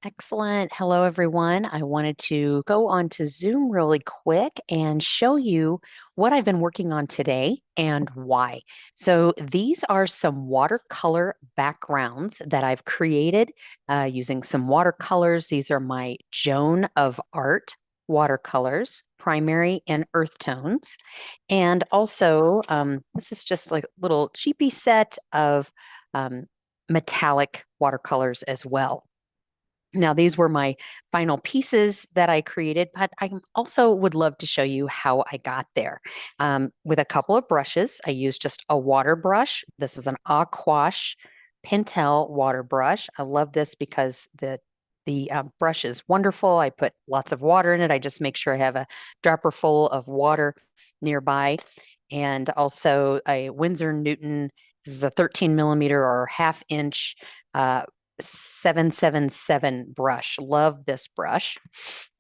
Excellent. Hello, everyone. I wanted to go on to Zoom really quick and show you what I've been working on today and why. So these are some watercolor backgrounds that I've created using some watercolors. These are my Joan of Art watercolors, primary and earth tones. And also, this is just like a little cheapy set of metallic watercolors as well. Now, these were my final pieces that I created, but I also would love to show you how I got there. With a couple of brushes, I used just a water brush. This is an Aquash Pentel water brush. I love this because the brush is wonderful. I put lots of water in it. I just make sure I have a dropper full of water nearby. And also a Winsor Newton. This is a 13 millimeter or half inch 777 brush. Love this brush.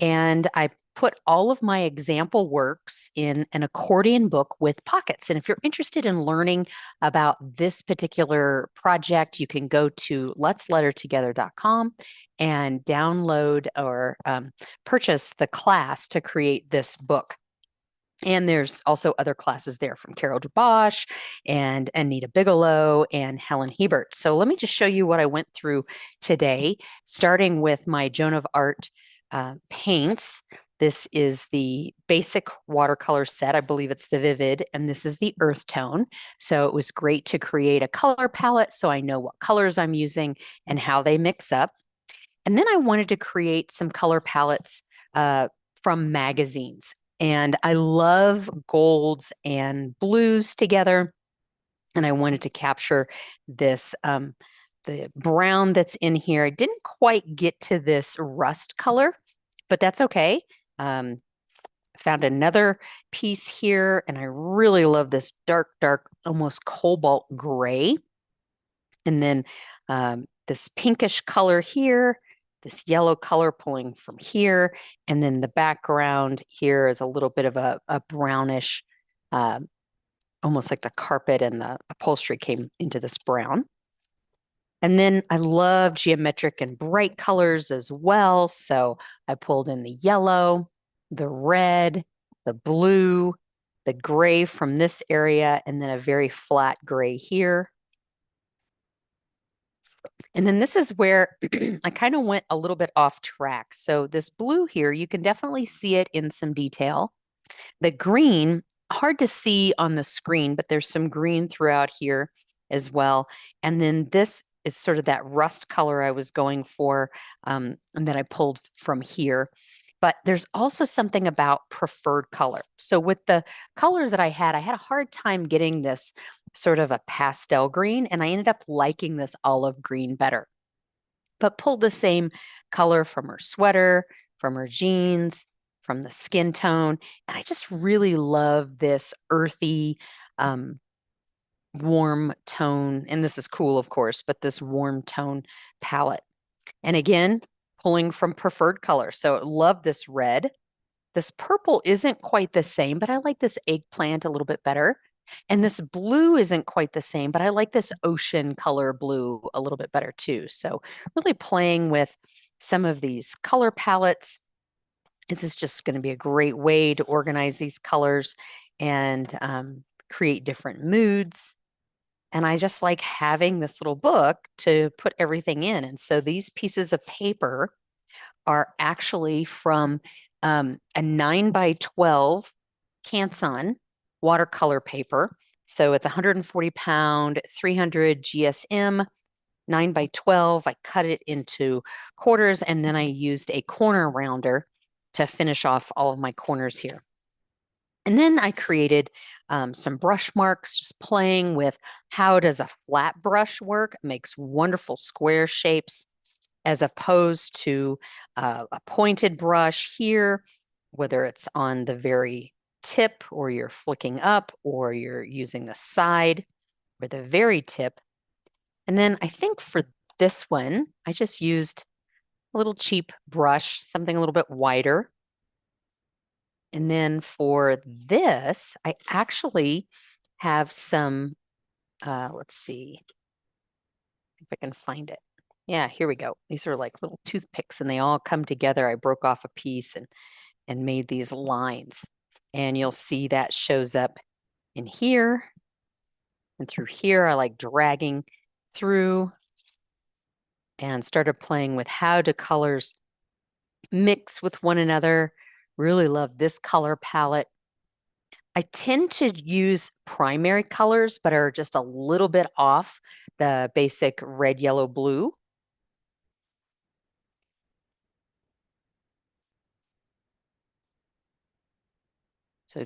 And I put all of my example works in an accordion book with pockets. And if you're interested in learning about this particular project, you can go to letslettertogether.com and download or purchase the class to create this book. And there's also other classes there from Carol DuBois and Anita Bigelow and Helen Hebert. So let me just show you what I went through today, starting with my Joan of Art paints. This is the basic watercolor set. I believe it's the Vivid, and this is the earth tone. So it was great to create a color palette so I know what colors I'm using and how they mix up. And then I wanted to create some color palettes from magazines. And I love golds and blues together. And I wanted to capture this, the brown that's in here. I didn't quite get to this rust color, but that's okay. Found another piece here, and I really love this dark, dark, almost cobalt gray. And then this pinkish color here, this yellow color pulling from here. And then the background here is a little bit of a brownish, uh, almost like the carpet and the upholstery came into this brown. And then I love geometric and bright colors as well. So I pulled in the yellow, the red, the blue, the gray from this area, and then a very flat gray here. And then this is where I kind of went a little bit off track. So this blue here, you can definitely see it in some detail. The green, hard to see on the screen, but there's some green throughout here as well. And then this is sort of that rust color I was going for, and that I pulled from here. But there's also something about preferred color. So with the colors that I had a hard time getting this sort of a pastel green, and I ended up liking this olive green better. But pulled the same color from her sweater, from her jeans, from the skin tone. And I just really love this earthy, warm tone. And this is cool, of course, but this warm tone palette. And again, pulling from preferred color. So love this red. This purple isn't quite the same, but I like this eggplant a little bit better. And this blue isn't quite the same, but I like this ocean color blue a little bit better too. So really playing with some of these color palettes. This is just going to be a great way to organize these colors and create different moods. And I just like having this little book to put everything in. And so these pieces of paper are actually from a 9x12 Canson watercolor paper. So it's 140 pound, 300 GSM, 9x12. I cut it into quarters, and then I used a corner rounder to finish off all of my corners here. And then I created some brush marks, just playing with how does a flat brush work. It makes wonderful square shapes as opposed to a pointed brush here, whether it's on the very tip or you're flicking up or you're using the side or the very tip. And then I think for this one, I just used a little cheap brush, something a little bit wider. And then for this, I actually have some, let's see if I can find it. Yeah, here we go. These are like little toothpicks and they all come together. I broke off a piece and made these lines. And you'll see that shows up in here and through here. I like dragging through and started playing with how do colors mix with one another. Really love this color palette. I tend to use primary colors, but are just a little bit off the basic red, yellow, blue. So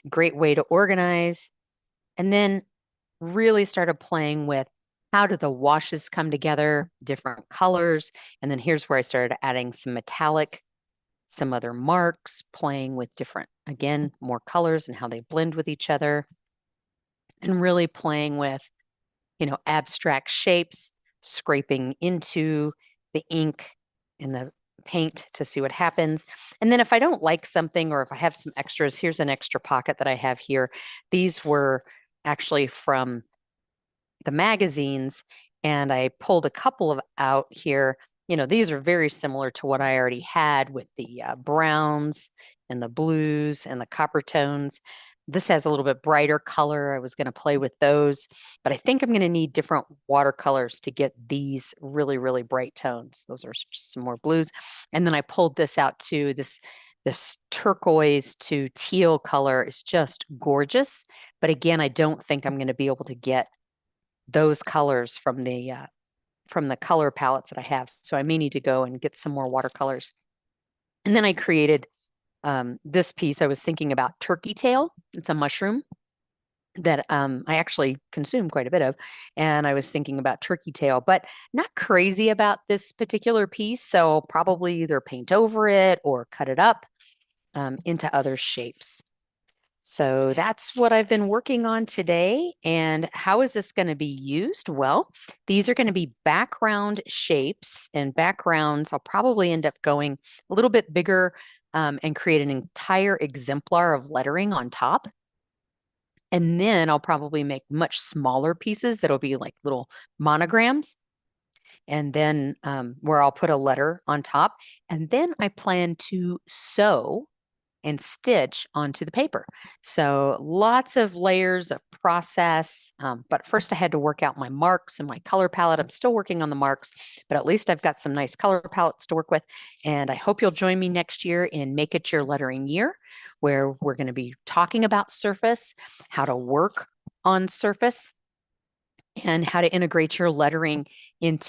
great way to organize. And then really started playing with how do the washes come together, different colors. And then here's where I started adding some metallic, some other marks, playing with different, again, more colors and how they blend with each other. And really playing with, abstract shapes, scraping into the ink and the paint to see what happens. And then if I don't like something or if I have some extras, here's an extra pocket that I have here. These were actually from the magazines, and I pulled a couple of out here. These are very similar to what I already had with the browns and the blues and the copper tones. This has a little bit brighter color. I was going to play with those, but I think I'm going to need different watercolors to get these really, really bright tones. Those are just some more blues. And then I pulled this out too. This turquoise to teal color is just gorgeous. But again, I don't think I'm going to be able to get those colors from the color palettes that I have. So I may need to go and get some more watercolors. And then I created this piece. I was thinking about turkey tail. It's a mushroom that I actually consume quite a bit of. And I was thinking about turkey tail, but not crazy about this particular piece. So I'll probably either paint over it or cut it up into other shapes. So that's what I've been working on today. And how is this going to be used? Well, these are going to be background shapes and backgrounds. I'll probably end up going a little bit bigger and create an entire exemplar of lettering on top. And then I'll probably make much smaller pieces that'll be like little monograms. And then where I'll put a letter on top. And then I plan to sew and stitch onto the paper. So lots of layers of process. But first I had to work out my marks and my color palette. I'm still working on the marks, but at least I've got some nice color palettes to work with. And I hope you'll join me next year in Make It Your Lettering Year, where we're going to be talking about Surface, how to work on Surface, and how to integrate your lettering into